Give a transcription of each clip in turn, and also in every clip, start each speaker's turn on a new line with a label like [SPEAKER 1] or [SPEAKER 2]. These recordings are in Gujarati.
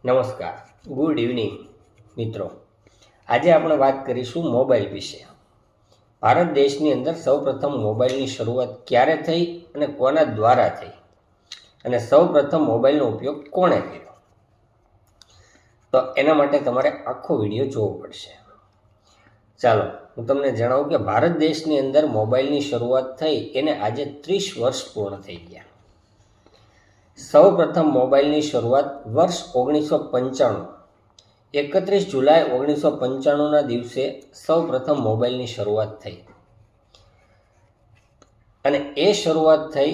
[SPEAKER 1] નમસ્કાર, ગુડ ઇવનિંગ મિત્રો. આજે આપણે વાત કરીશું મોબાઈલ વિશે. ભારત દેશની અંદર સૌપ્રથમ મોબાઈલની શરૂઆત ક્યારે થઈ અને કોના દ્વારા થઈ અને સૌપ્રથમ મોબાઈલનો ઉપયોગ કોણે કર્યો, તો એના માટે તમારે આખો વિડીયો જોવો પડશે. ચાલો હું તમને જણાવું કે ભારત દેશની અંદર મોબાઈલની શરૂઆત થઈ એને આજે 30 વર્ષ પૂર્ણ થઈ ગયા. સૌપ્રથમ મોબાઈલની શરૂઆત વર્ષ 1995 31 જુલાઈ 1995ના દિવસે સૌપ્રથમ મોબાઈલની શરૂઆત થઈ અને એ શરૂઆત થઈ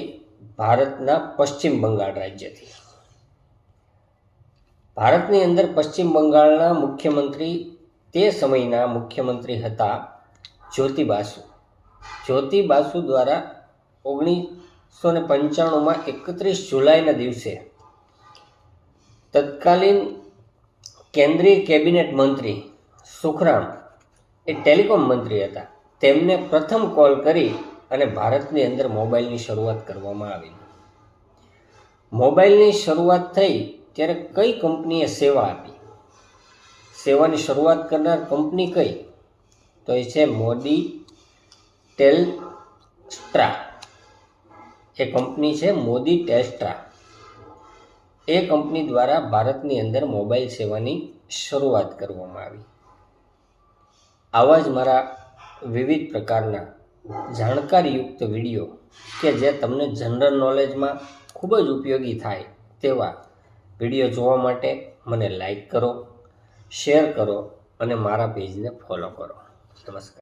[SPEAKER 1] ભારતના પશ્ચિમ બંગાળ રાજ્યથી. ભારતની અંદર પશ્ચિમ બંગાળના મુખ્યમંત્રી તે સમયના મુખ્યમંત્રી હતા જ્યોતિ બાસુ. જ્યોતિ બાસુ દ્વારા 1995માં 31 જુલાઈના દિવસે તત્કાલીન કેન્દ્રીય કેબિનેટ મંત્રી સુખરામ, એ ટેલિકોમ મંત્રી હતા, તેમને પ્રથમ કોલ કરી અને ભારતની અંદર મોબાઈલની શરૂઆત કરવામાં આવી. મોબાઈલની શરૂઆત થઈ ત્યારે કઈ કંપનીએ સેવા આપી? સેવાની શરૂઆત કરનાર કંપની કઈ? તો એ છે મોદી ટેલસ્ટ્રા. એ કંપની છે મોદી ટેલસ્ટ્રા. એ કંપની દ્વારા ભારતની અંદર મોબાઈલ સેવાની શરૂઆત કરવામાં આવી. આવા જ મારા વિવિધ પ્રકારના જાણકારીયુક્ત વિડીયો કે જે તમને જનરલ નોલેજમાં ખૂબ જ ઉપયોગી થાય તેવા વિડીયો જોવા માટે મને લાઈક કરો, શેર કરો અને મારા પેજને ફોલો કરો. નમસ્કાર.